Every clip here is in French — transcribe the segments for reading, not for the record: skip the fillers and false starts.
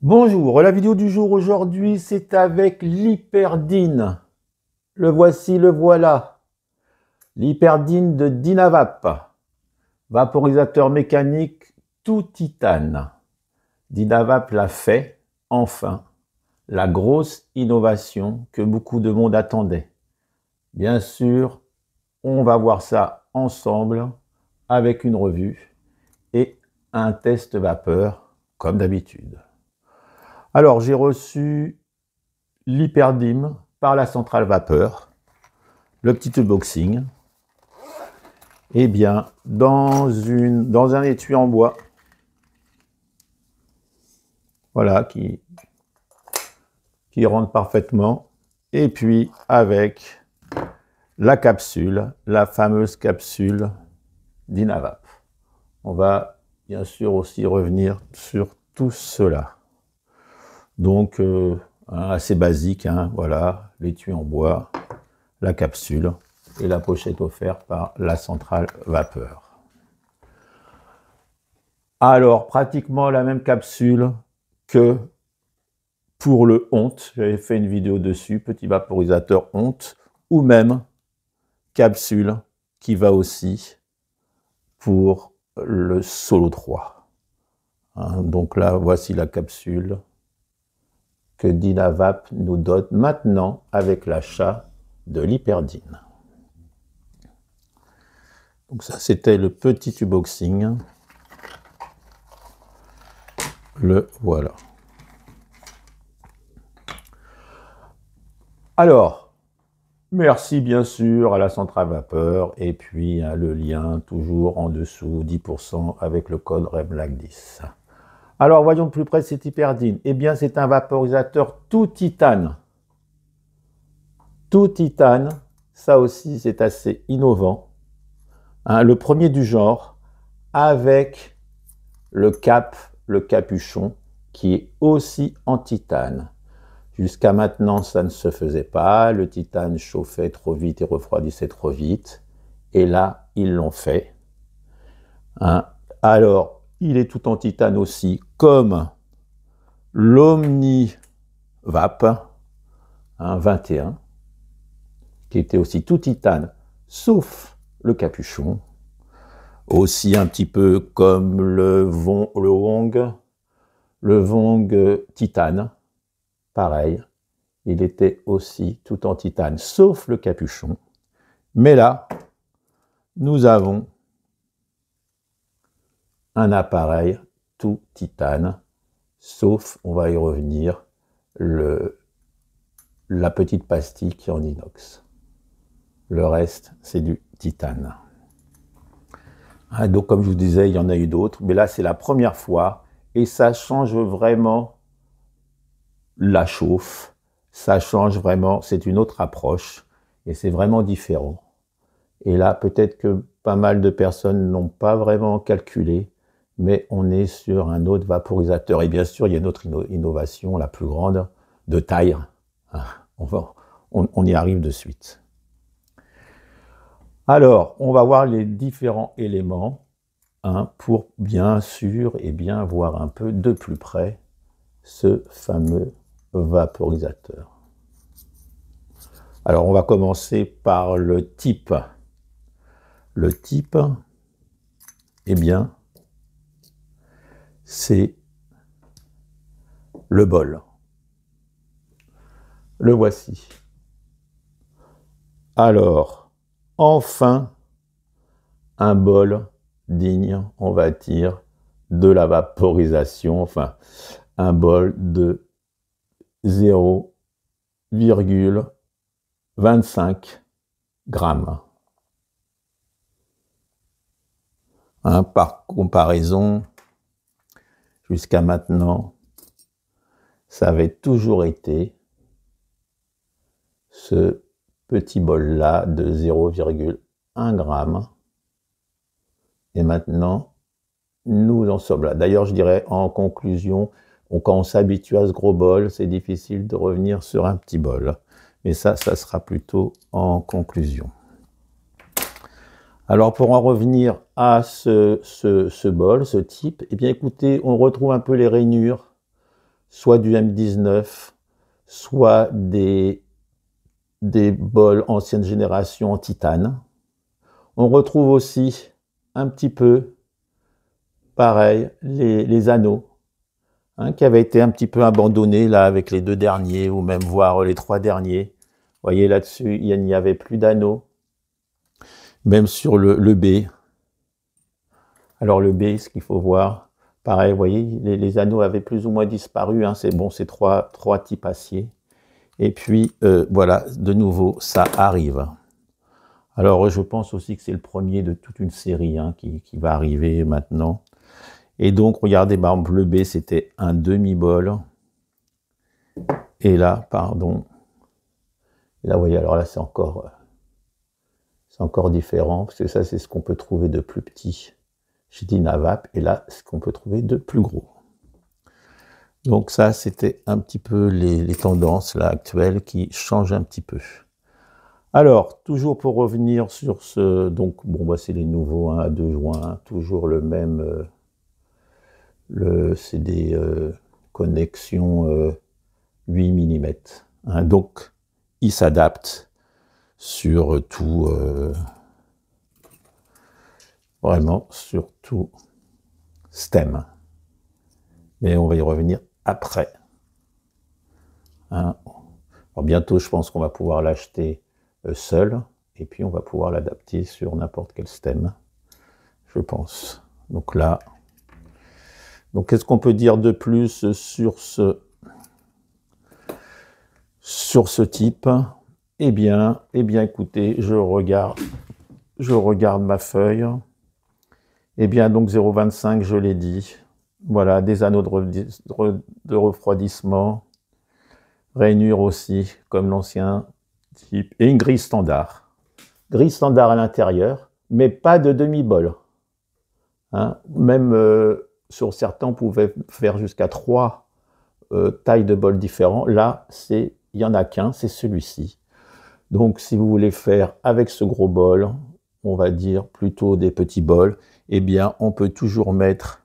Bonjour, la vidéo du jour aujourd'hui, c'est avec l'Hyperdine. Le voici, le voilà. L'Hyperdine de Dynavap. Vaporisateur mécanique tout titane. Dynavap l'a fait, enfin. La grosse innovation que beaucoup de monde attendait. Bien sûr, on va voir ça ensemble avec une revue et un test vapeur, comme d'habitude. Alors, j'ai reçu l'Hyperdim par la centrale vapeur, le petit unboxing, et bien dans un étui en bois, voilà, qui rentre parfaitement, et puis avec la capsule, la fameuse capsule Dynavap. On va bien sûr aussi revenir sur tout cela. Donc, assez basique, hein, voilà, l'étui en bois, la capsule et la pochette offerte par la centrale vapeur. Alors, pratiquement la même capsule que pour le Honte. J'avais fait une vidéo dessus, petit vaporisateur Honte, ou même capsule qui va aussi pour le Solo 3. Hein, donc là, voici la capsule que Dynavap nous donne maintenant avec l'achat de l'Hyperdine. Donc ça, c'était le petit unboxing. Le voilà. Alors, merci bien sûr à la centrale vapeur et puis le lien toujours en dessous, 10% avec le code REMLAC10. Alors, voyons de plus près cet Hyperdine. Eh bien, c'est un vaporisateur tout titane. Tout titane, ça aussi c'est assez innovant. Hein, le premier du genre avec le capuchon qui est aussi en titane. Jusqu'à maintenant, ça ne se faisait pas. Le titane chauffait trop vite et refroidissait trop vite. Et là, ils l'ont fait. Hein. Alors, il est tout en titane aussi, comme l'Omnivap 21, qui était aussi tout titane, sauf le capuchon. Aussi un petit peu comme le Vong titane. Pareil, il était aussi tout en titane, sauf le capuchon. Mais là, nous avons un appareil tout titane, sauf, on va y revenir, la petite pastille qui est en inox. Le reste, c'est du titane. Hein, donc, comme je vous disais, il y en a eu d'autres, mais là, c'est la première fois, et ça change vraiment la chauffe. Ça change vraiment, c'est une autre approche et c'est vraiment différent. Et là, peut-être que pas mal de personnes n'ont pas vraiment calculé, mais on est sur un autre vaporisateur. Et bien sûr, il y a une autre innovation, la plus grande, de taille. On y arrive de suite. Alors, on va voir les différents éléments pour bien sûr et bien voir un peu de plus près ce fameux vaporisateur. Alors, on va commencer par le type. Le type, eh bien, c'est le bol. Le voici. Alors, enfin, un bol digne, on va dire, de la vaporisation, enfin, un bol de 0,25 grammes. Hein, par comparaison, jusqu'à maintenant, ça avait toujours été ce petit bol-là de 0,1 gramme. Et maintenant, nous en sommes là. D'ailleurs, je dirais en conclusion, quand on s'habitue à ce gros bol, c'est difficile de revenir sur un petit bol. Mais ça sera plutôt en conclusion. Alors, pour en revenir à ce bol, ce type, eh bien, écoutez, on retrouve un peu les rainures soit du M19, soit des bols ancienne génération en titane. On retrouve aussi un petit peu, pareil, les anneaux, hein, qui avaient été un petit peu abandonnés là avec les 2 derniers, ou même voire les 3 derniers. Vous voyez là-dessus, il n'y avait plus d'anneaux, même sur le B. Alors le B, ce qu'il faut voir, pareil, vous voyez, les anneaux avaient plus ou moins disparu, hein, c'est bon, c'est trois types acier. Et puis, voilà, de nouveau, ça arrive. Alors, je pense aussi que c'est le premier de toute une série, hein, qui va arriver maintenant. Et donc, regardez, par exemple, le B, c'était un demi-bol. Et là, pardon. Et là, vous voyez, alors là, c'est encore différent, parce que ça, c'est ce qu'on peut trouver de plus petit chez Dynavap. Et là, ce qu'on peut trouver de plus gros. Donc ça, c'était un petit peu les tendances là, actuelles qui changent un petit peu. Alors, toujours pour revenir sur ce... Donc, bon, bah, c'est les nouveaux, hein, à 2 joints, toujours le même... c'est des connexions 8 mm. Hein, donc, ils s'adaptent sur tout... vraiment, sur tout stem. Mais on va y revenir après. Hein. Alors bientôt, je pense qu'on va pouvoir l'acheter seul, et puis on va pouvoir l'adapter sur n'importe quel stem, je pense. Donc là, donc qu'est-ce qu'on peut dire de plus sur ce type? Eh bien, écoutez, je regarde ma feuille. Eh bien, donc 0,25, je l'ai dit. Voilà, des anneaux de refroidissement. Rainure aussi, comme l'ancien type. Et une grille standard. Grille standard à l'intérieur, mais pas de demi-bol. Hein, même sur certains, on pouvait faire jusqu'à 3 tailles de bols différents. Là, il n'y en a qu'un, c'est celui-ci. Donc, si vous voulez faire avec ce gros bol, on va dire plutôt des petits bols, eh bien, on peut toujours mettre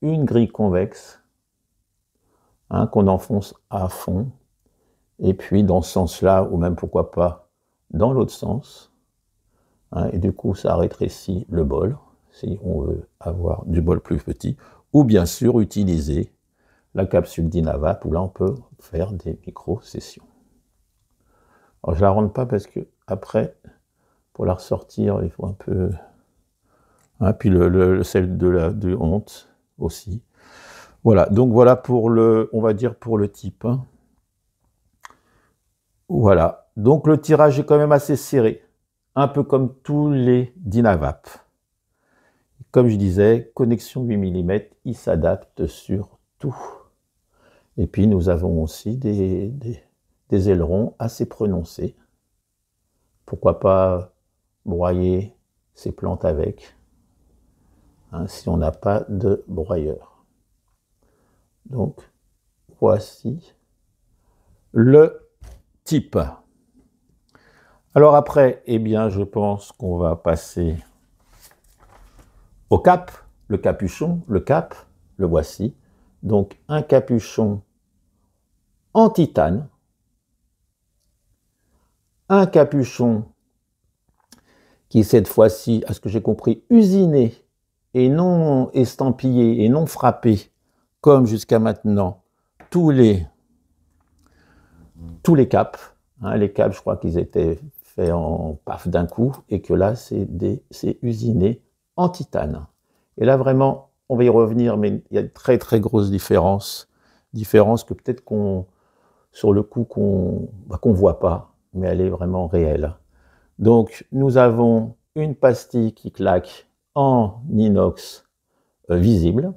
une grille convexe, hein, qu'on enfonce à fond. Et puis dans ce sens-là, ou même pourquoi pas dans l'autre sens. Hein, et du coup, ça rétrécit le bol, si on veut avoir du bol plus petit. Ou bien sûr, utiliser la capsule Dynavap, où là, on peut faire des micro-sessions. Alors, je ne la rentre pas parce que après, pour la ressortir, il faut un peu... Hein, puis celle de honte aussi. Voilà, donc voilà pour on va dire pour le type. Hein. Voilà, donc le tirage est quand même assez serré, un peu comme tous les Dynavap. Comme je disais, connexion 8 mm, il s'adapte sur tout. Et puis nous avons aussi des ailerons assez prononcés. Pourquoi pas broyer ces plantes avec, hein, si on n'a pas de broyeur. Donc, voici le type. Alors après, eh bien, je pense qu'on va passer au cap, le capuchon, le cap, le voici. Donc, un capuchon en titane, un capuchon qui est cette fois-ci, à ce que j'ai compris, usiné et non estampillé et non frappé, comme jusqu'à maintenant, tous les caps. Hein, les caps, je crois qu'ils étaient faits en paf d'un coup, et que là, c'est usiné en titane. Et là, vraiment, on va y revenir, mais il y a de très très grosses différences. Différences que peut-être sur le coup, qu'on voit pas, mais elle est vraiment réelle. Donc, nous avons une pastille qui claque en inox visible.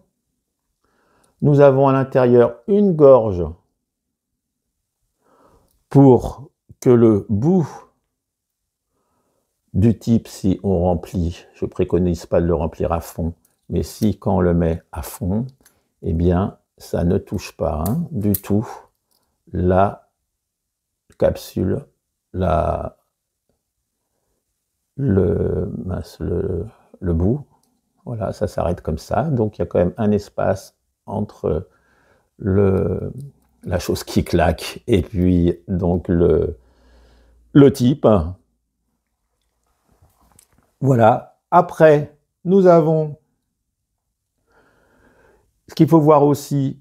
Nous avons à l'intérieur une gorge pour que le bout du type, si on remplit, je ne préconise pas de le remplir à fond, mais si quand on le met à fond, eh bien, ça ne touche pas, hein, du tout la capsule, le bout. Voilà, ça s'arrête comme ça. Donc, il y a quand même un espace entre la chose qui claque, et puis donc le type. Voilà. Après, nous avons, ce qu'il faut voir aussi,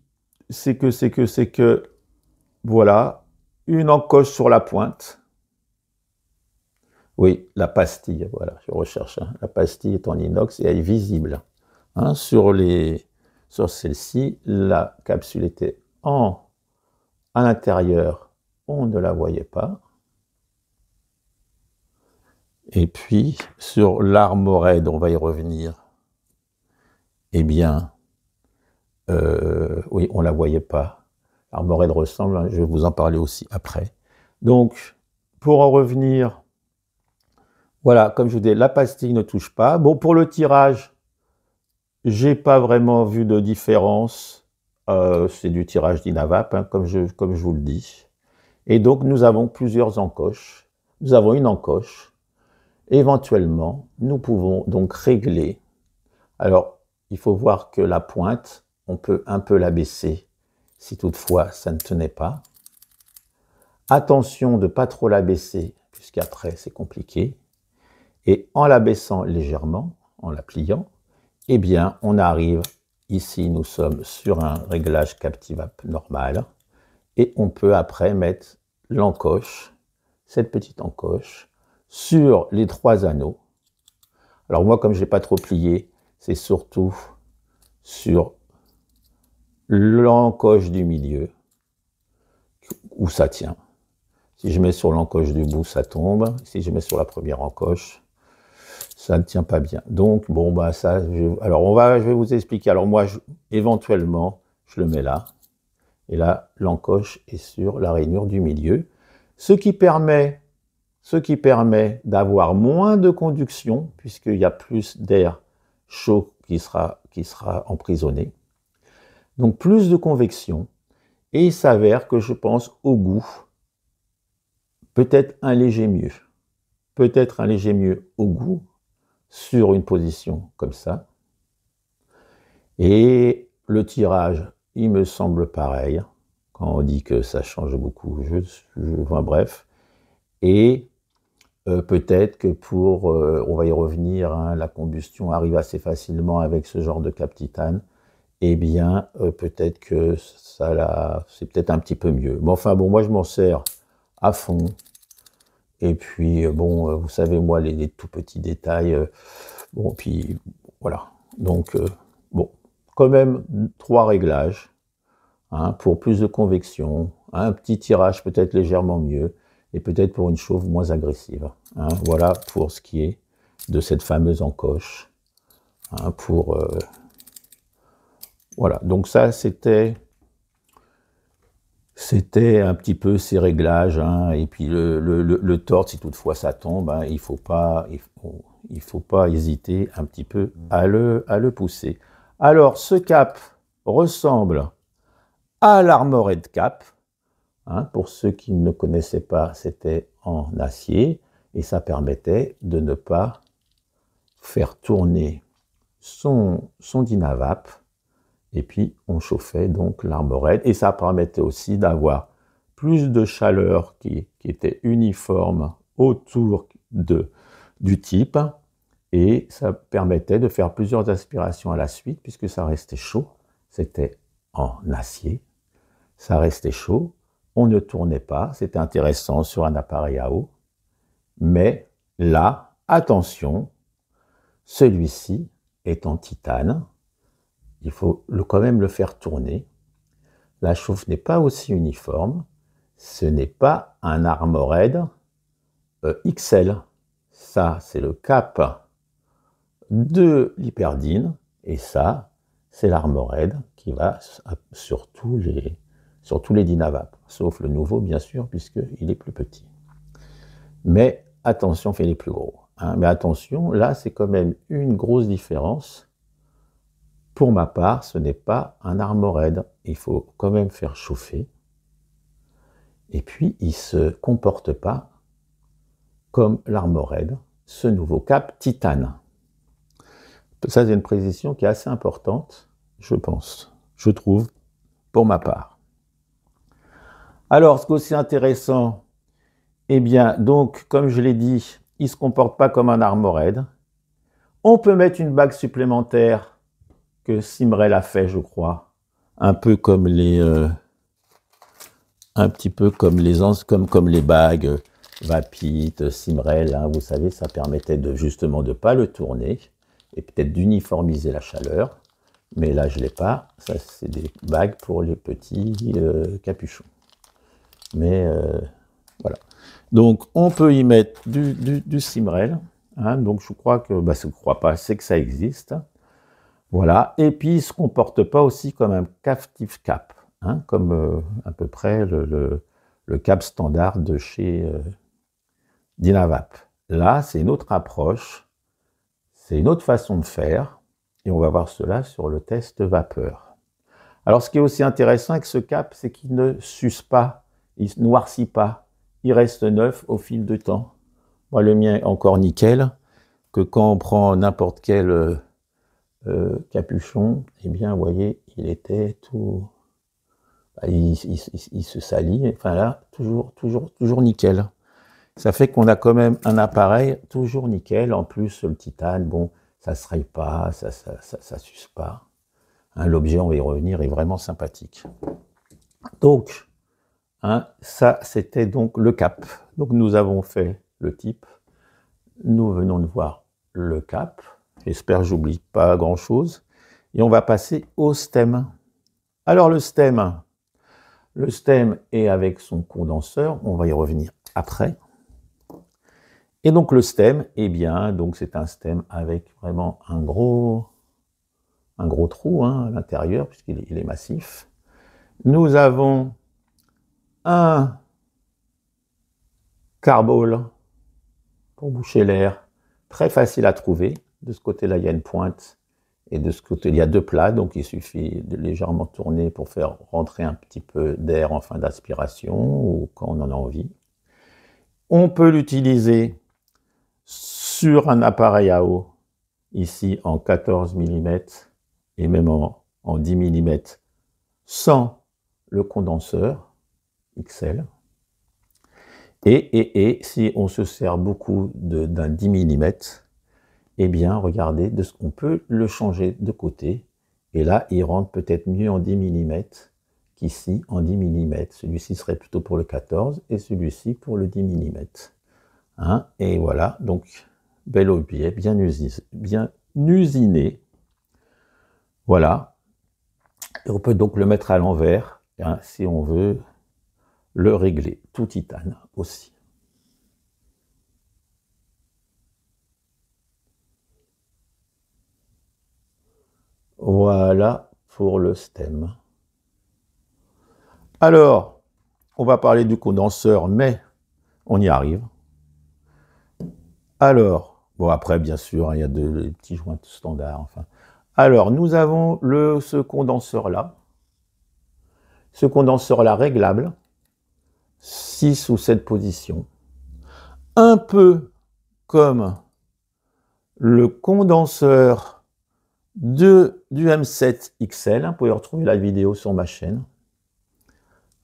c'est que, voilà, une encoche sur la pointe. Oui, la pastille, voilà, je recherche. Hein. La pastille est en inox et elle est visible. Hein, sur celle-ci, la capsule était à l'intérieur, on ne la voyait pas. Et puis, sur l'Armored, on va y revenir. Eh bien, oui, on ne la voyait pas. L'Armored ressemble, hein, je vais vous en parler aussi après. Donc, pour en revenir, voilà, comme je vous dis, la pastille ne touche pas. Bon, pour le tirage, j'ai pas vraiment vu de différence. C'est du tirage d'Inavap, hein, comme je vous le dis. Et donc, nous avons plusieurs encoches. Nous avons une encoche. Éventuellement, nous pouvons donc régler. Alors, il faut voir que la pointe, on peut un peu la baisser si toutefois ça ne tenait pas. Attention de ne pas trop la baisser, puisqu'après c'est compliqué. Et en la baissant légèrement, en la pliant, eh bien, on arrive, ici nous sommes sur un réglage Captivap normal, et on peut après mettre l'encoche, cette petite encoche, sur les 3 anneaux. Alors moi, comme je n'ai pas trop plié, c'est surtout sur l'encoche du milieu, où ça tient. Si je mets sur l'encoche du bout, ça tombe. Si je mets sur la première encoche, ça ne tient pas bien. Donc, bon, bah ça, je vais vous expliquer. Alors moi, éventuellement, je le mets là. Et là, l'encoche est sur la rainure du milieu. Ce qui permet d'avoir moins de conduction, puisqu'il y a plus d'air chaud qui sera emprisonné. Donc plus de convection. Et il s'avère que je pense au goût, peut-être un léger mieux. Peut-être un léger mieux au goût sur une position comme ça. Et le tirage, il me semble pareil. Quand on dit que ça change beaucoup, enfin, bref. Et peut-être que on va y revenir, hein, la combustion arrive assez facilement avec ce genre de cap titane, eh bien, peut-être que c'est peut-être un petit peu mieux. Mais enfin, bon, moi, je m'en sers à fond. Et puis, bon, vous savez, moi, les tout petits détails, bon, puis, voilà. Donc, bon, quand même, 3 réglages, hein, pour plus de convection, un petit tirage peut-être légèrement mieux, et peut-être pour une chauffe moins agressive. Hein. Voilà pour ce qui est de cette fameuse encoche. Hein, voilà, donc ça c'était un petit peu ces réglages. Hein, et puis le tord, si toutefois ça tombe, hein, il ne faut pas hésiter un petit peu à le pousser. Alors ce cap ressemble à l'Armored Cap. Hein, pour ceux qui ne connaissaient pas, c'était en acier et ça permettait de ne pas faire tourner son Dynavap, et puis on chauffait donc l'Armored et ça permettait aussi d'avoir plus de chaleur qui était uniforme autour du type, et ça permettait de faire plusieurs aspirations à la suite puisque ça restait chaud. C'était en acier, ça restait chaud. On ne tournait pas, c'était intéressant sur un appareil à eau. Mais là, attention, celui-ci est en titane. Il faut quand même le faire tourner. La chauffe n'est pas aussi uniforme. Ce n'est pas un Armored XL. Ça, c'est le cap de l'Hyperdine. Et ça, c'est l'Armored qui va sur tous les Dynavap, sauf le nouveau, bien sûr, puisqu'il est plus petit. Mais attention, il est plus gros. Hein. Mais attention, là, c'est quand même une grosse différence. Pour ma part, ce n'est pas un Armored. Il faut quand même faire chauffer. Et puis, il ne se comporte pas comme l'Armored, ce nouveau cap titane. Ça, c'est une précision qui est assez importante, je pense, je trouve. pour ma part. Alors, ce qui est aussi intéressant, eh bien, donc, comme je l'ai dit, il ne se comporte pas comme un armored. On peut mettre une bague supplémentaire que Simrel a fait, je crois, un peu comme les, comme les bagues Vapit, Simrel. Hein, vous savez, ça permettait justement de ne pas le tourner et peut-être d'uniformiser la chaleur. Mais là, je ne l'ai pas. Ça, c'est des bagues pour les petits capuchons. Mais voilà. Donc, on peut y mettre du Simrel. Hein, donc, je crois que, je ne crois pas, c'est que ça existe. Voilà. Et puis, il ne se comporte pas aussi comme un captive cap, hein, comme à peu près le cap standard de chez Dynavap. Là, c'est une autre approche, c'est une autre façon de faire. Et on va voir cela sur le test vapeur. Alors, ce qui est aussi intéressant avec ce cap, c'est qu'il ne s'use pas, il ne se noircit pas. Il reste neuf au fil du temps. Moi, le mien est encore nickel, que quand on prend n'importe quel capuchon, eh bien, vous voyez, il était tout... Il se salit, enfin là, toujours nickel. Ça fait qu'on a quand même un appareil toujours nickel. En plus, le titane, bon, ça ne se raye pas, ça s'use pas. Hein, l'objet, on va y revenir, est vraiment sympathique. Donc, hein, ça, c'était donc le cap. Donc, nous avons fait le type. Nous venons de voir le cap. J'espère que j'oublie pas grand-chose. Et on va passer au stem. Alors, le stem est avec son condenseur. On va y revenir après. Et donc, le stem, eh bien, donc c'est un stem avec vraiment un gros trou hein, à l'intérieur, puisqu'il est massif. Nous avons un carball pour boucher l'air, très facile à trouver. De ce côté-là, il y a une pointe, et de ce côté, il y a deux plats, donc il suffit de légèrement tourner pour faire rentrer un petit peu d'air en fin d'aspiration, ou quand on en a envie. On peut l'utiliser sur un appareil à eau, ici en 14 mm, et même en 10 mm, sans le condenseur XL. Et si on se sert beaucoup d'un 10 mm, eh bien, regardez, on peut le changer de côté. Et là, il rentre peut-être mieux en 10 mm qu'ici en 10 mm. Celui-ci serait plutôt pour le 14 et celui-ci pour le 10 mm. Hein, et voilà, donc, bel objet, bien usiné. Voilà. Et on peut donc le mettre à l'envers, hein, si on veut le régler. Tout titane aussi. Voilà pour le stem. Alors, on va parler du condenseur, mais on y arrive. Alors, bon après, bien sûr, il y a des petits joints standards, enfin. Alors, nous avons ce condenseur-là. Ce condenseur-là réglable, 6 ou 7 positions. Un peu comme le condenseur du M7 XL. Vous pouvez retrouver la vidéo sur ma chaîne.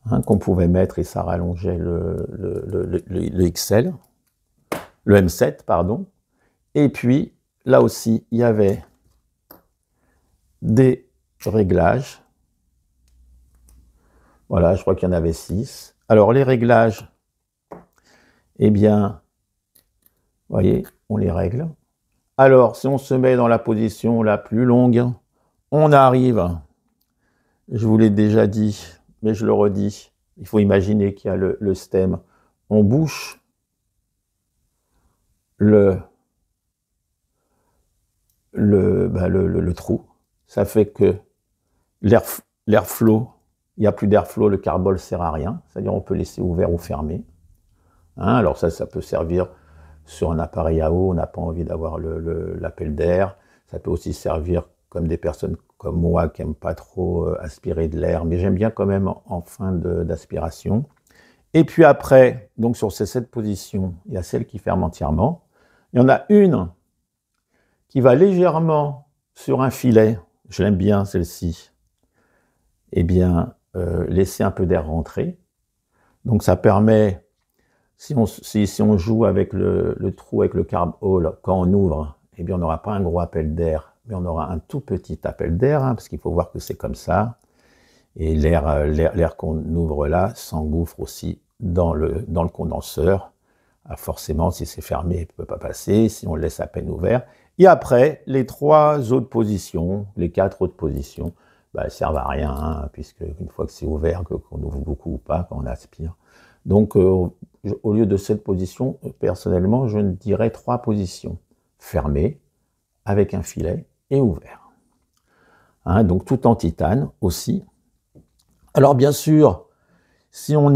Hein, qu'on pouvait mettre et ça rallongeait le XL. Le M7, pardon. Et puis, là aussi, il y avait des réglages. Voilà, je crois qu'il y en avait 6. Alors, les réglages, eh bien, vous voyez, on les règle. Alors, si on se met dans la position la plus longue, on arrive, je vous l'ai déjà dit, mais je le redis, il faut imaginer qu'il y a le stem. On bouche le trou. Ça fait que l'air flot, il n'y a plus d'air flot, le carbone ne sert à rien. C'est-à-dire on peut laisser ouvert ou fermé. Hein, alors ça peut servir sur un appareil à eau, on n'a pas envie d'avoir l'appel d'air. Ça peut aussi servir comme des personnes comme moi qui n'aiment pas trop aspirer de l'air, mais j'aime bien quand même en fin d'aspiration. Et puis après, donc sur ces 7 positions, il y a celle qui ferme entièrement. Il y en a une qui va légèrement sur un filet, je l'aime bien celle-ci, eh bien, laisser un peu d'air rentrer. Donc ça permet, si on joue avec le trou, avec le carb hole, quand on ouvre, eh bien on n'aura pas un gros appel d'air, mais on aura un tout petit appel d'air, hein, parce qu'il faut voir que c'est comme ça. Et l'air qu'on ouvre là s'engouffre aussi dans le condenseur. Ah, forcément, si c'est fermé, il ne peut pas passer, si on le laisse à peine ouvert. Et après, les 3 autres positions, les 4 autres positions, elles ne servent à rien, hein, puisque une fois que c'est ouvert, qu'on ouvre beaucoup ou pas, quand on aspire. Donc, au lieu de cette position, personnellement, je dirais 3 positions. Fermé, avec un filet, et ouvert. Hein, donc, tout en titane aussi. Alors, bien sûr, si on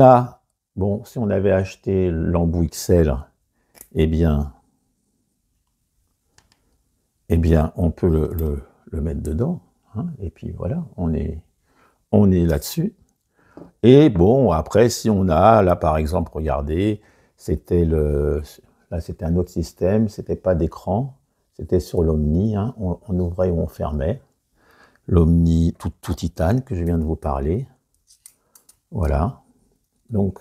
avait acheté l'embout XL, eh bien, on peut le mettre dedans. Hein, et puis voilà, on est là-dessus. Et bon, après, si on a, là par exemple, regardez, c'était un autre système, c'était pas d'écran, c'était sur l'Omni, hein, on ouvrait ou on fermait. L'Omni tout titane que je viens de vous parler. Voilà. Donc,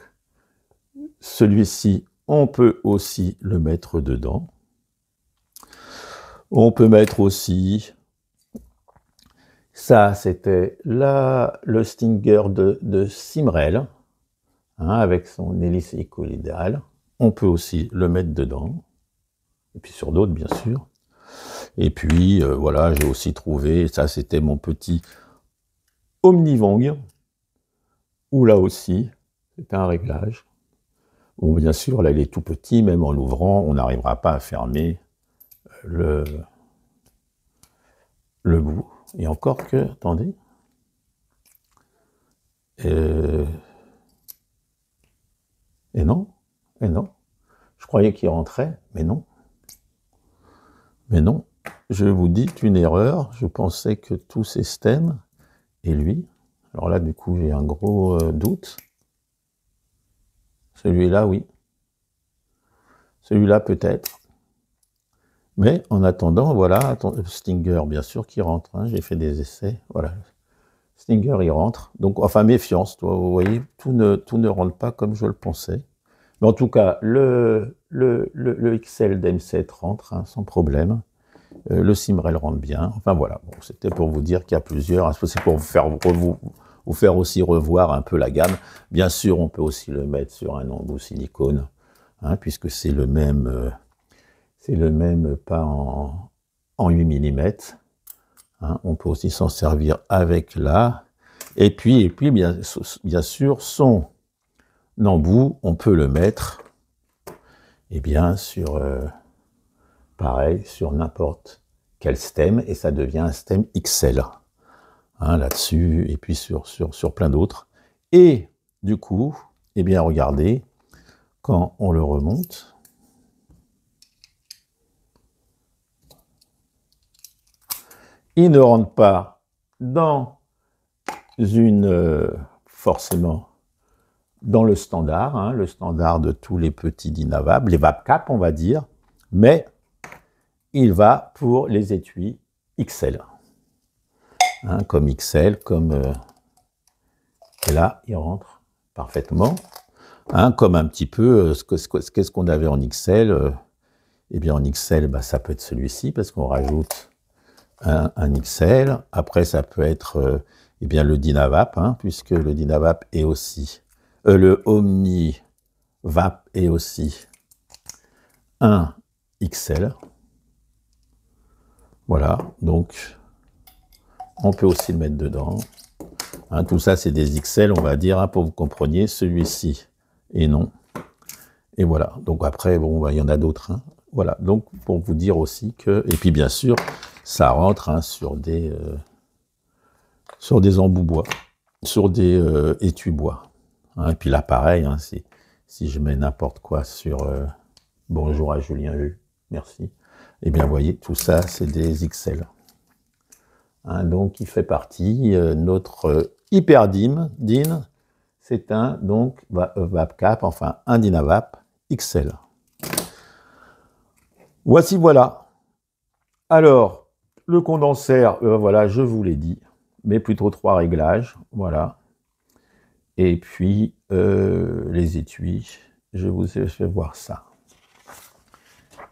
celui-ci, on peut aussi le mettre dedans. On peut mettre aussi, ça c'était le Stinger de Simrel, hein, avec son hélice hélicoïdale. On peut aussi le mettre dedans, et puis sur d'autres bien sûr. Et puis voilà, j'ai aussi trouvé, ça c'était mon petit Omnivong, où là aussi, c'est un réglage. Bon, bien sûr, là il est tout petit, même en l'ouvrant, on n'arrivera pas à fermer le bout. Et encore que, attendez, et non, je croyais qu'il rentrait, mais non, je vous dis une erreur, je pensais que tout système, et lui, alors là du coup j'ai un gros doute, celui-là oui, celui-là peut-être, mais en attendant, voilà, Stinger bien sûr qui rentre, hein, j'ai fait des essais, voilà, Stinger il rentre, donc enfin méfiance, vous voyez, tout ne rentre pas comme je le pensais. Mais en tout cas, le XL d'M7 rentre, hein, sans problème. Le Simrel rentre bien. Enfin voilà, bon, c'était pour vous dire qu'il y a plusieurs. C'est pour vous faire aussi revoir un peu la gamme. Bien sûr, on peut aussi le mettre sur un embout silicone, hein, puisque c'est le même pas en 8 mm. Hein, on peut aussi s'en servir avec là. Et puis bien sûr, son embout, on peut le mettre, eh bien, sur, pareil, sur n'importe quel stem, et ça devient un stem XL, hein, là-dessus, et puis sur plein d'autres. Et du coup, eh bien, regardez, quand on le remonte, il ne rentre pas dans forcément, dans le standard, hein, le standard de tous les petits Dynavap, les VapCap on va dire, mais il va pour les étuis XL. Hein, comme XL, et là il rentre parfaitement. Hein, comme un petit peu, qu'est-ce qu'on avait en XL, eh bien en XL, ça peut être celui-ci, parce qu'on rajoute un XL. Après ça peut être eh bien, le Dynavap, hein, puisque le Dynavap est aussi... le Omni Vap est aussi un XL. Voilà, donc on peut aussi le mettre dedans. Hein, tout ça, c'est des XL, on va dire, hein, pour que vous compreniez. Celui-ci, et non. Et voilà, donc après, bon, il y en a d'autres. Hein. Voilà, donc pour vous dire aussi que... Et puis bien sûr, ça rentre, hein, sur des embouts bois, sur des étuis bois. Hein, et puis là, pareil, hein, si je mets n'importe quoi sur bonjour à Julien U, merci. Eh bien, vous voyez, tout ça, c'est des XL. Hein, donc, il fait partie, notre HyperDyn, c'est un donc VapCap, enfin un Dynavap XL. Voici, voilà. Alors, le condensateur, voilà, je vous l'ai dit. mais plutôt 3 réglages, voilà. Et puis, les étuis, je vous fais voir ça.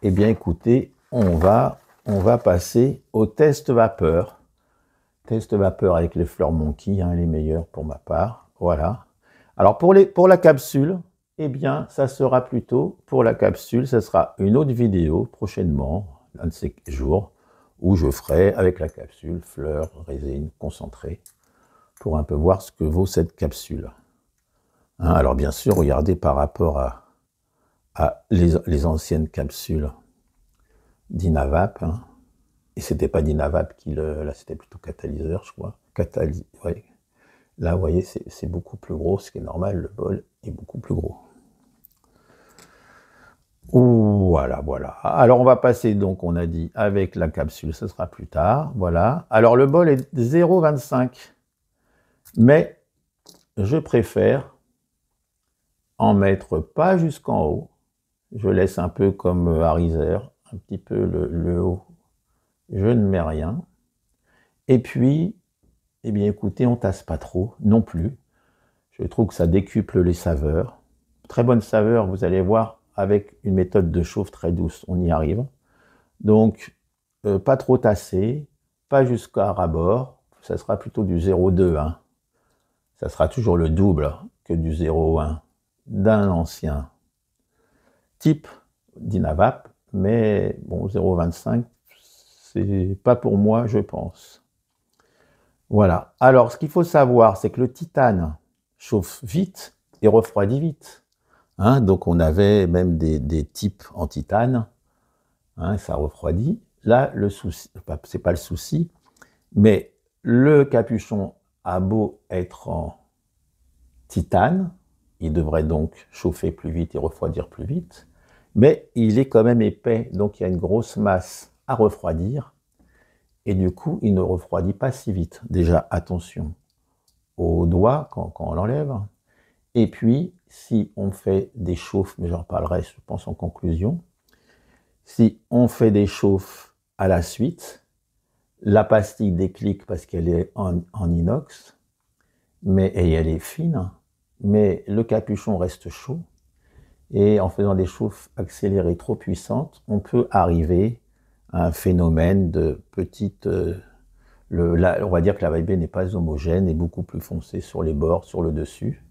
Eh bien, écoutez, on va passer au test vapeur. Test vapeur avec les fleurs Monkey, hein, les meilleurs pour ma part, voilà. Alors, pour la capsule, eh bien, ça sera plutôt, pour la capsule, ça sera une autre vidéo prochainement, un de ces jours, où je ferai avec la capsule fleurs, résine, concentré, pour un peu voir ce que vaut cette capsule. Hein, alors bien sûr, regardez par rapport à les anciennes capsules d'Inavap, hein, et c'était pas d'Inavap là c'était plutôt catalyseur, je crois. Ouais. Là, vous voyez, c'est beaucoup plus gros, ce qui est normal, le bol est beaucoup plus gros. Voilà, voilà. Alors, on va passer, donc, on a dit, avec la capsule, ce sera plus tard, voilà. Alors, le bol est 0,25, mais je préfère en mettre pas jusqu'en haut. Je laisse un peu comme Hariser, un petit peu le haut. Je ne mets rien. Et puis, eh bien, écoutez, on tasse pas trop, non plus. Je trouve que ça décuple les saveurs. Très bonne saveur, vous allez voir, avec une méthode de chauffe très douce, on y arrive. Donc, pas trop tassé, pas jusqu'à ras-bord, ça sera plutôt du 0,2, hein. Ça sera toujours le double que du 0,1 d'un ancien type d'Inavap, mais bon, 0,25, c'est pas pour moi, je pense. Voilà. Alors, ce qu'il faut savoir, c'est que le titane chauffe vite et refroidit vite. Hein, donc, on avait même des types en titane. Hein, ça refroidit. Là, le souci, c'est pas le souci, mais le capuchon a beau être en titane, il devrait donc chauffer plus vite et refroidir plus vite, mais il est quand même épais, donc il y a une grosse masse à refroidir, et du coup, il ne refroidit pas si vite. Déjà, attention aux doigts quand on l'enlève. Et puis, si on fait des chauffes, mais j'en parlerai, je pense, en conclusion, si on fait des chauffes à la suite, la pastille déclique parce qu'elle est en inox, et elle est fine, mais le capuchon reste chaud, et en faisant des chauffes accélérées trop puissantes, on peut arriver à un phénomène de petite... on va dire que la vaille n'est pas homogène et beaucoup plus foncée sur les bords, sur le dessus,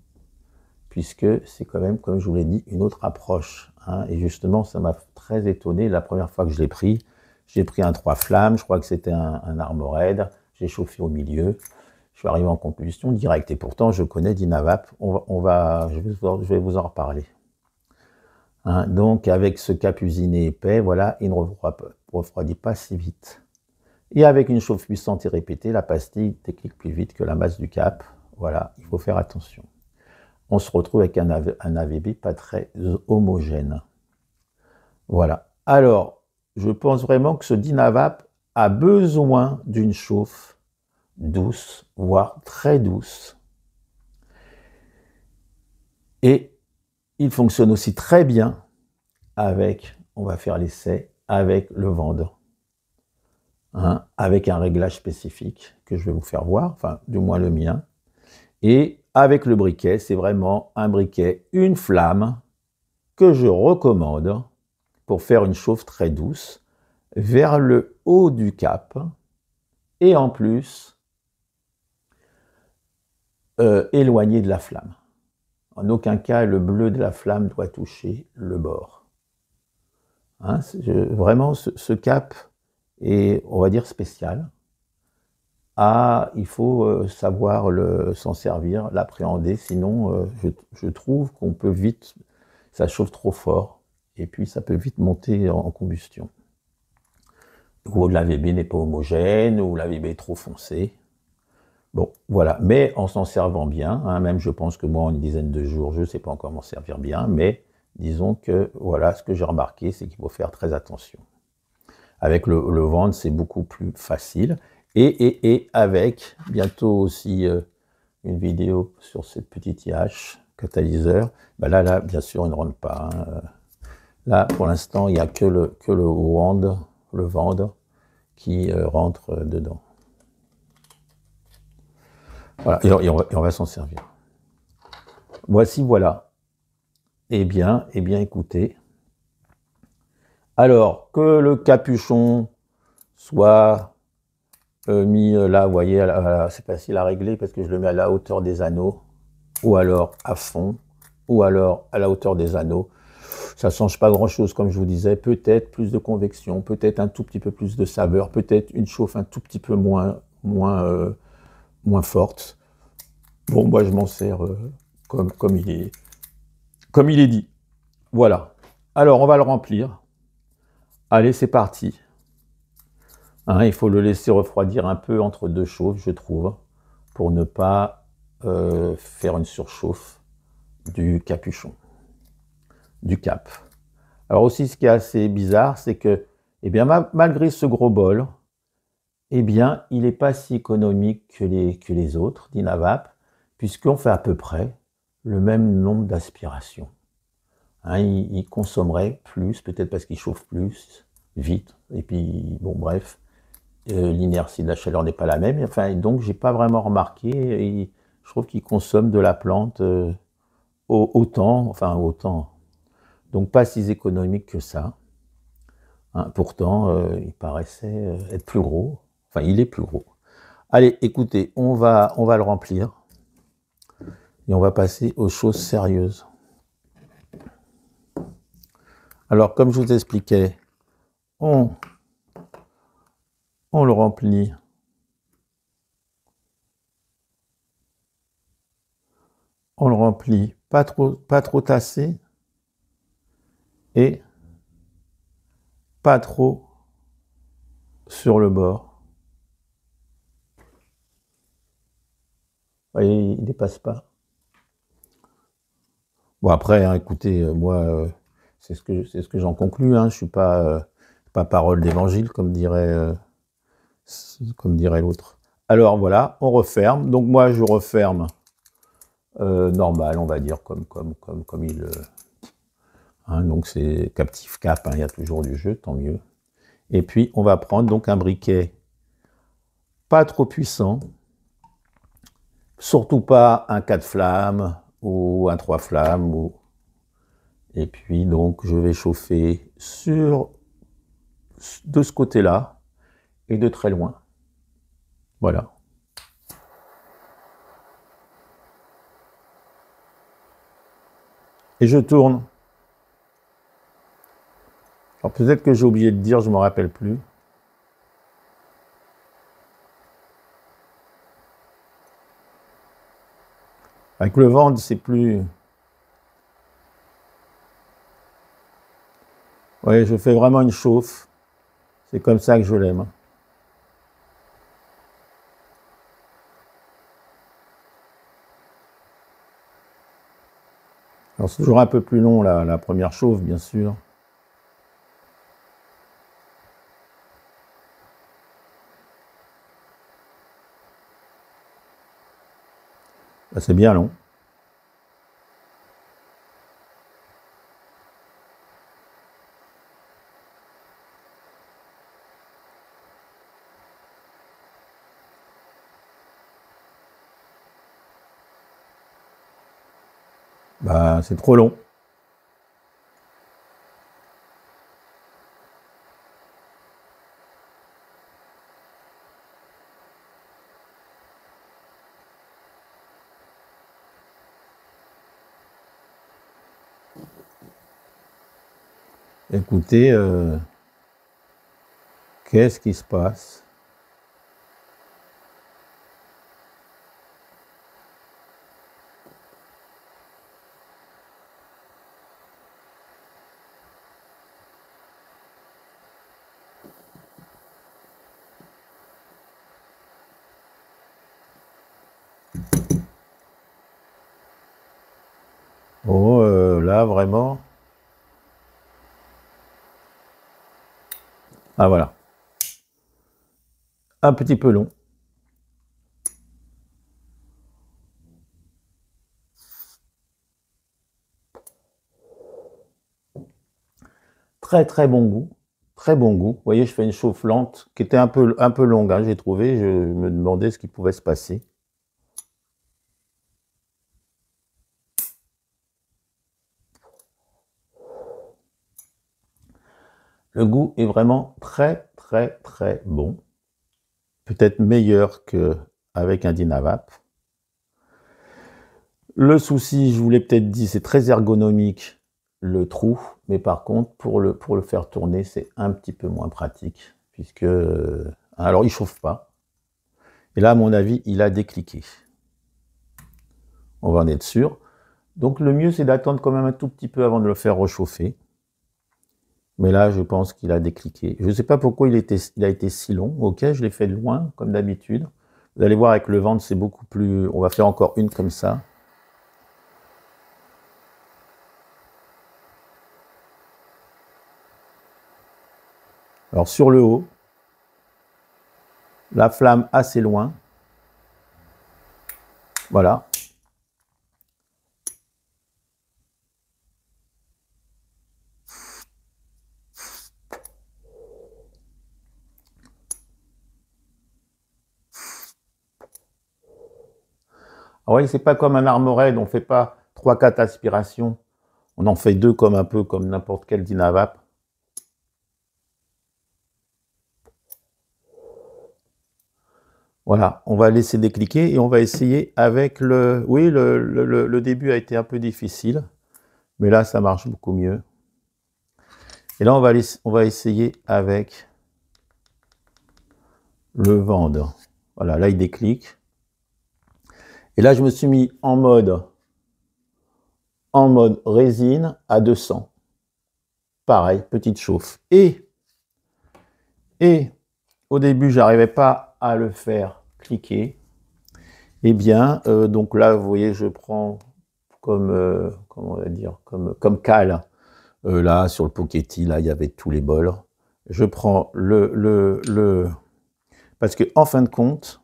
puisque c'est quand même, comme je vous l'ai dit, une autre approche. Hein, et justement, ça m'a très étonné la première fois que je l'ai pris. J'ai pris un 3 flammes, je crois que c'était un Armored, j'ai chauffé au milieu, je suis arrivé en combustion directe. Et pourtant, je connais d'Inavap, je vais vous en reparler. Hein, donc, avec ce cap usiné épais, voilà, il ne refroidit pas si vite. Et avec une chauffe puissante et répétée, la pastille déclique plus vite que la masse du cap. Voilà, il faut faire attention. On se retrouve avec un AVB pas très homogène. Voilà. Alors, je pense vraiment que ce Dinavap a besoin d'une chauffe douce, voire très douce. Et il fonctionne aussi très bien avec, on va faire l'essai, avec le Vendre. Hein, avec un réglage spécifique que je vais vous faire voir, enfin, du moins le mien. Et avec le briquet, c'est vraiment un briquet, une flamme, que je recommande pour faire une chauffe très douce vers le haut du cap. Et en plus, éloigné de la flamme. En aucun cas, le bleu de la flamme doit toucher le bord. Hein, vraiment, ce cap est, on va dire, spécial. Il faut savoir s'en servir, l'appréhender, sinon je trouve qu'on peut vite, ça chauffe trop fort, et puis ça peut vite monter en combustion. Ou l'AVB n'est pas homogène, ou l'AVB est trop foncé. Bon, voilà, mais en s'en servant bien, hein, même je pense que moi en une dizaine de jours, je ne sais pas encore m'en servir bien, mais disons que voilà, ce que j'ai remarqué, c'est qu'il faut faire très attention. Avec le Vendre, c'est beaucoup plus facile. Et avec bientôt aussi une vidéo sur cette petite IH catalyseur. Ben là, bien sûr, il ne rentre pas. Hein. Là, pour l'instant, il n'y a que le Vendre qui rentre dedans. Voilà, et on va s'en servir. Voici, voilà. Eh bien, écoutez. Alors, que le capuchon soit mis là, vous voyez, c'est facile à régler parce que je le mets à la hauteur des anneaux, ou alors à fond, ou alors à la hauteur des anneaux. Ça ne change pas grand-chose, comme je vous disais. Peut-être plus de convection, peut-être un tout petit peu plus de saveur, peut-être une chauffe un tout petit peu moins forte. Bon, moi, je m'en sers comme il est dit. Voilà. Alors, on va le remplir. Allez, c'est parti. Hein, il faut le laisser refroidir un peu entre deux chauffes, je trouve, pour ne pas faire une surchauffe du capuchon, du cap. Alors aussi, ce qui est assez bizarre, c'est que, eh bien, malgré ce gros bol, eh bien, il n'est pas si économique que les autres d'Inavap, puisqu'on fait à peu près le même nombre d'aspirations. Hein, il consommerait plus, peut-être parce qu'il chauffe plus, vite, et puis, bon, bref, l'inertie de la chaleur n'est pas la même, enfin, donc, j'ai pas vraiment remarqué, et je trouve qu'il consomme de la plante autant, donc pas si économique que ça. Hein, pourtant, il paraissait être plus gros. Enfin, il est plus gros. Allez, écoutez, on va le remplir. Et on va passer aux choses sérieuses. Alors, comme je vous expliquais, on le remplit. On le remplit pas trop tassé et pas trop sur le bord. Vous voyez, il ne dépasse pas. Bon, après, hein, écoutez, moi, c'est ce que j'en conclus. Hein, je ne suis pas parole d'évangile, comme dirait l'autre. Alors, voilà, on referme. Donc, moi, je referme normal, on va dire, comme il... Hein, donc, c'est captif cap, hein, il y a toujours du jeu, tant mieux. Et puis, on va prendre donc un briquet pas trop puissant, surtout pas un 4 flammes ou un 3 flammes. Et puis, donc, je vais chauffer de ce côté-là et de très loin. Voilà. Et je tourne. Alors, peut-être que j'ai oublié de dire, je ne me rappelle plus. Avec le ventre, c'est plus... Oui, je fais vraiment une chauffe. C'est comme ça que je l'aime. Alors, c'est toujours un peu plus long, la première chauffe, bien sûr. Là, c'est bien long. Bah, c'est trop long. Écoutez, qu'est-ce qui se passe? Oh, là, vraiment. Ah, voilà. Un petit peu long. Très, très bon goût. Très bon goût. Vous voyez, je fais une chauffe lente qui était un peu longue, hein, j'ai trouvé. Je me demandais ce qui pouvait se passer. Le goût est vraiment très, très, très bon. Peut-être meilleur qu'avec un Dynavap. Le souci, je vous l'ai peut-être dit, c'est très ergonomique le trou, mais par contre, pour le faire tourner, c'est un petit peu moins pratique, puisque... alors, il chauffe pas. Et là, à mon avis, il a décliqué. On va en être sûr. Donc, le mieux, c'est d'attendre quand même un tout petit peu avant de le faire rechauffer. Mais là, je pense qu'il a décliqué. Je ne sais pas pourquoi il a été si long. Ok, je l'ai fait de loin, comme d'habitude. Vous allez voir, avec le ventre, c'est beaucoup plus... On va faire encore une comme ça. Alors, sur le haut, la flamme assez loin. Voilà. Ah oui, c'est pas comme un Armorel, on fait pas 3-4 aspirations. On en fait 2 comme un peu comme n'importe quel Dynavap. Voilà, on va laisser décliquer et on va essayer avec le... Oui, le début a été un peu difficile, mais là, ça marche beaucoup mieux. Et là, on va essayer avec le vendre. Voilà, là, il déclique. Et là, je me suis mis en mode résine à 200. Pareil, petite chauffe. Et au début, j'arrivais pas à le faire cliquer. Eh bien, donc là, vous voyez, je prends comme, comment on va dire, comme cale. Là, sur le Pokéti, là, il y avait tous les bols. Je prends parce que en fin de compte,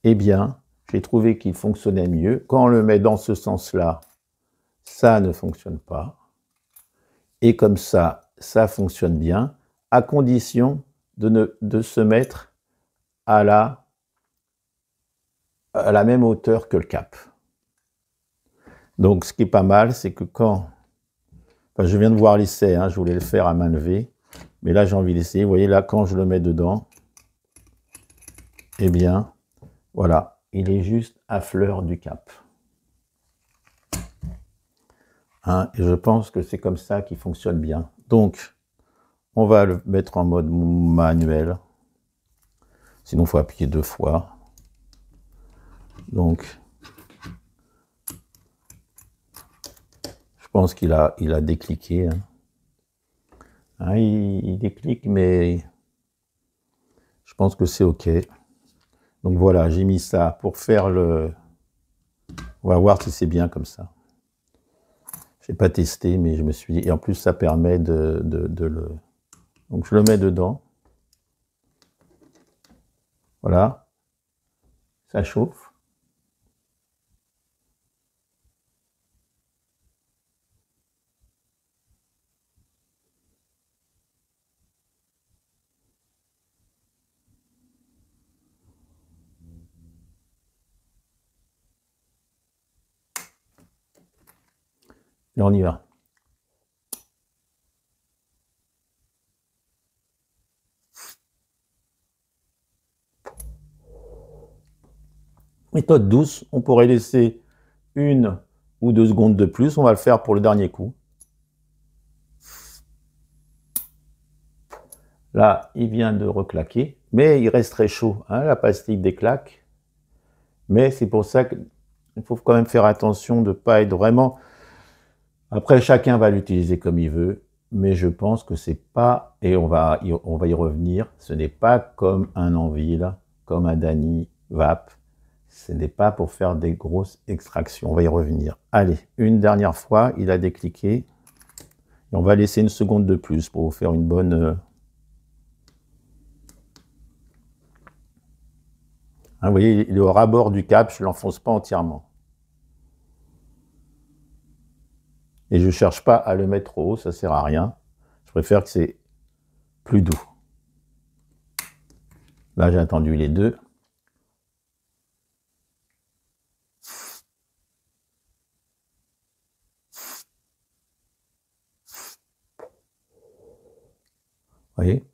eh bien, j'ai trouvé qu'il fonctionnait mieux. Quand on le met dans ce sens-là, ça ne fonctionne pas. Et comme ça fonctionne bien, à condition de se mettre à la même hauteur que le cap. Donc, ce qui est pas mal, c'est que quand... Enfin, je viens de voir l'essai, hein, je voulais le faire à main levée, mais là, j'ai envie d'essayer. Vous voyez, là, quand je le mets dedans, eh bien, voilà, il est juste à fleur du cap. Hein, et je pense que c'est comme ça qu'il fonctionne bien. Donc, on va le mettre en mode manuel. Sinon, il faut appuyer 2 fois. Donc, je pense qu'il a décliqué. Hein. Hein, il déclique, mais je pense que c'est OK. Donc voilà, j'ai mis ça pour faire le... On va voir si c'est bien comme ça. Je n'ai pas testé, mais je me suis dit... Et en plus, ça permet de le... Donc je le mets dedans. Voilà. Ça chauffe. Et on y va. Méthode douce, on pourrait laisser 1 ou 2 secondes de plus. On va le faire pour le dernier coup. Là, il vient de reclaquer, mais il reste très chaud. Hein, la pastille déclaque. Mais c'est pour ça qu'il faut quand même faire attention de ne pas être vraiment... Après, chacun va l'utiliser comme il veut, mais je pense que c'est pas, et on va y revenir, ce n'est pas comme un Anvil, comme un Dynavap. Ce n'est pas pour faire des grosses extractions. On va y revenir. Allez, une dernière fois, il a décliqué. Et on va laisser 1 seconde de plus pour vous faire une bonne... Hein, vous voyez, il est au ras-bord du cap, je ne l'enfonce pas entièrement. Et je ne cherche pas à le mettre trop haut, ça ne sert à rien. Je préfère que c'est plus doux. Là, j'ai attendu les 2. voyez?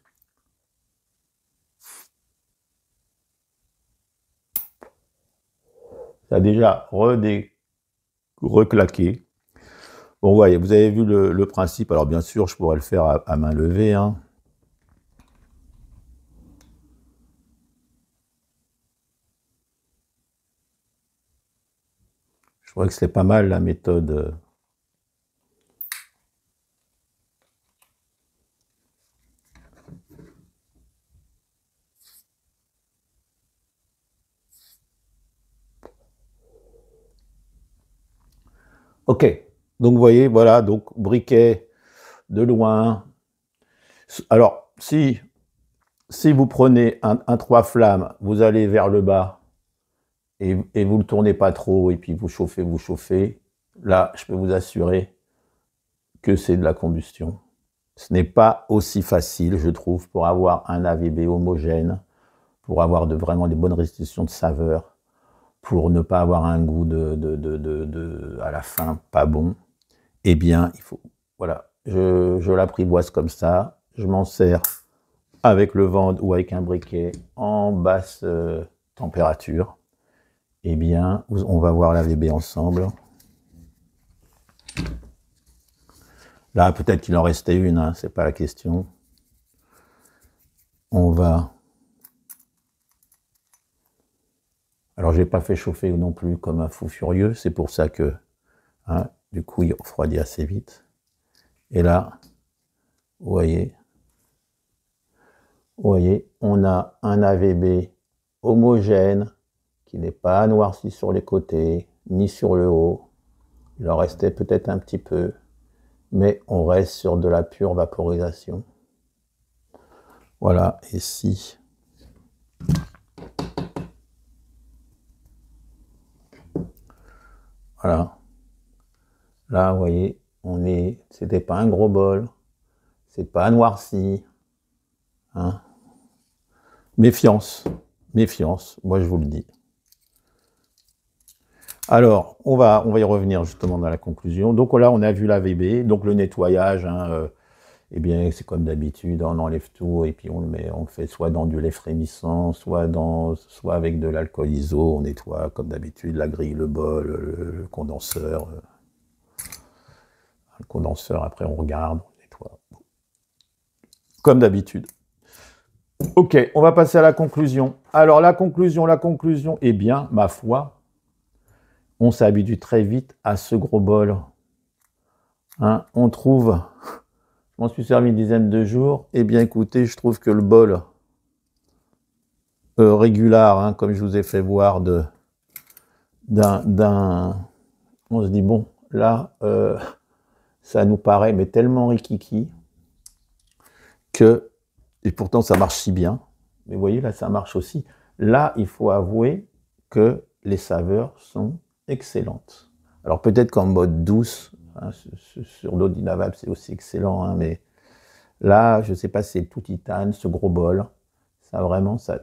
Ça a déjà reclaqué. Bon, vous voyez, vous avez vu le principe. Alors, bien sûr, je pourrais le faire à main levée, hein. Je crois que c'est pas mal la méthode. Ok, donc vous voyez, voilà, donc briquet de loin. Alors, si vous prenez un 3 flammes, vous allez vers le bas et vous ne le tournez pas trop et puis vous chauffez, là, je peux vous assurer que c'est de la combustion. Ce n'est pas aussi facile, je trouve, pour avoir un AVB homogène, pour avoir vraiment des bonnes restitutions de saveur, pour ne pas avoir un goût à la fin pas bon. Eh bien, il faut, voilà, je l'apprivoise comme ça, je m'en sers avec le vent ou avec un briquet en basse température. Eh bien, on va voir l'AVB ensemble. Là, peut-être qu'il en restait une, hein, c'est pas la question. On va... Alors, j'ai pas fait chauffer non plus comme un fou furieux, c'est pour ça que, hein, du coup, il refroidit assez vite. Et là, vous voyez, on a un AVB homogène qui n'est pas noirci sur les côtés, ni sur le haut. Il en restait peut-être un petit peu, mais on reste sur de la pure vaporisation. Voilà, et si... Voilà. Là, vous voyez, c'était pas un gros bol, c'est pas noirci. Hein. Méfiance, moi je vous le dis. Alors, on va y revenir justement dans la conclusion. Donc là, on a vu l'AVB, donc le nettoyage, hein, eh bien, c'est comme d'habitude, on enlève tout et puis on le fait soit dans du lait frémissant, soit avec de l'alcool iso, on nettoie comme d'habitude la grille, le bol, le condenseur. Le condenseur, après on regarde, on nettoie. Comme d'habitude. Ok, on va passer à la conclusion. Alors la conclusion, eh bien, ma foi, on s'habitue très vite à ce gros bol. Hein, on trouve, je m'en suis servi une dizaine de jours, eh bien écoutez, je trouve que le bol régular, hein, comme je vous ai fait voir, on se dit, bon, là, ça nous paraît mais tellement rikiki que, et pourtant ça marche si bien, mais vous voyez, là, ça marche aussi. Là, il faut avouer que les saveurs sont excellentes. Alors peut-être qu'en mode douce, hein, sur l'eau d'Inavap, c'est aussi excellent, hein, mais là, je ne sais pas si c'est tout titane, ce gros bol, ça vraiment, ça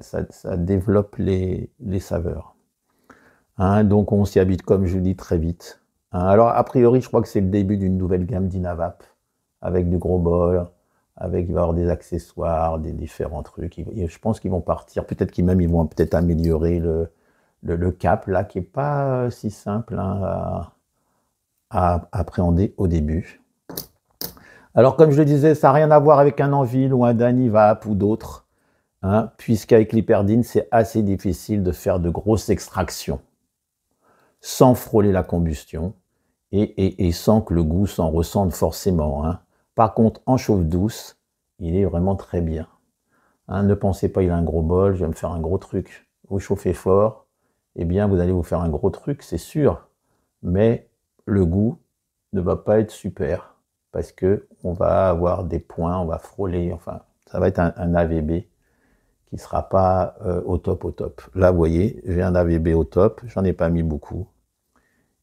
développe les saveurs. Hein, donc on s'y habite, comme je vous dis, très vite. Hein, alors a priori, je crois que c'est le début d'une nouvelle gamme d'Inavap, avec du gros bol, il va y avoir des accessoires, des différents trucs. Je pense qu'ils vont partir, peut-être qu'ils vont peut-être améliorer le cap, là, qui n'est pas si simple, hein, à appréhender au début. Alors, comme je le disais, ça n'a rien à voir avec un Anvil ou un Danivap ou d'autres, hein, puisqu'avec l'Hyperdine, c'est assez difficile de faire de grosses extractions sans frôler la combustion et sans que le goût s'en ressente forcément. Hein. Par contre, en chauffe douce, il est vraiment très bien. Hein, ne pensez pas, il a un gros bol, je vais me faire un gros truc. Vous chauffez fort, eh bien, vous allez vous faire un gros truc, c'est sûr. Mais le goût ne va pas être super, parce que on va avoir des points, on va frôler, enfin, ça va être un AVB qui ne sera pas au top. Là, vous voyez, j'ai un AVB au top, j'en ai pas mis beaucoup.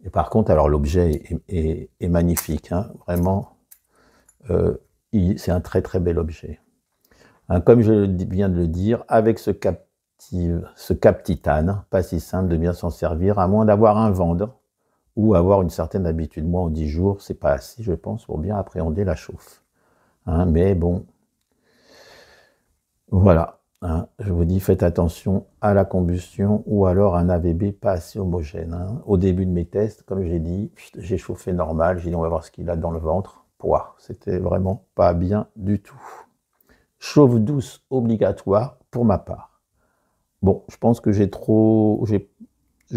Et par contre, alors l'objet est magnifique, hein, vraiment, c'est un très très bel objet. Hein, comme je viens de le dire, avec ce cap titane, pas si simple de bien s'en servir, à moins d'avoir un vendre ou avoir une certaine habitude. Moi, en 10 jours, c'est pas assez, je pense, pour bien appréhender la chauffe. Hein, mais bon, Voilà, hein, je vous dis, faites attention à la combustion ou alors un AVB pas assez homogène. Hein. Au début de mes tests, comme j'ai dit, j'ai chauffé normal, j'ai dit on va voir ce qu'il a dans le ventre. Pouah, c'était vraiment pas bien du tout. Chauffe douce obligatoire pour ma part. Bon, je pense que je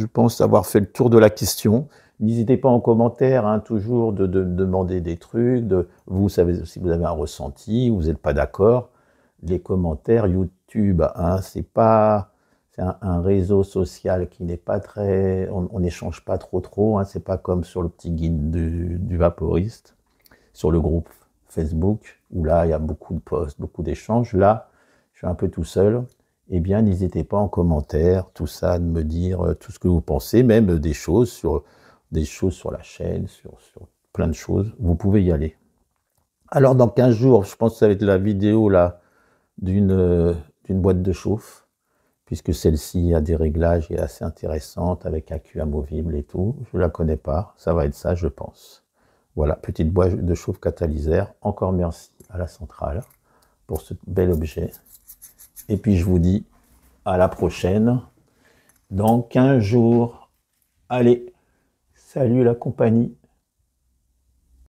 pense avoir fait le tour de la question. N'hésitez pas en commentaire, hein, toujours de demander des trucs, vous savez si vous avez un ressenti, vous n'êtes pas d'accord. Les commentaires YouTube, hein, c'est un réseau social qui n'est pas très, on n'échange pas trop, hein, c'est pas comme sur le petit guide du vaporiste, sur le groupe Facebook, où là il y a beaucoup de posts, beaucoup d'échanges. Là, je suis un peu tout seul. Eh bien, n'hésitez pas en commentaire, tout ça, de me dire tout ce que vous pensez, même des choses sur la chaîne, sur plein de choses. Vous pouvez y aller. Alors, dans 15 jours, je pense que ça va être la vidéo là d'une boîte de chauffe, puisque celle-ci a des réglages et est assez intéressante avec un cul amovible et tout. Je ne la connais pas. Ça va être ça, je pense. Voilà, petite boîte de chauffe catalyseur. Encore merci à la centrale pour ce bel objet. Et puis je vous dis à la prochaine, dans 15 jours. Allez, salut la compagnie.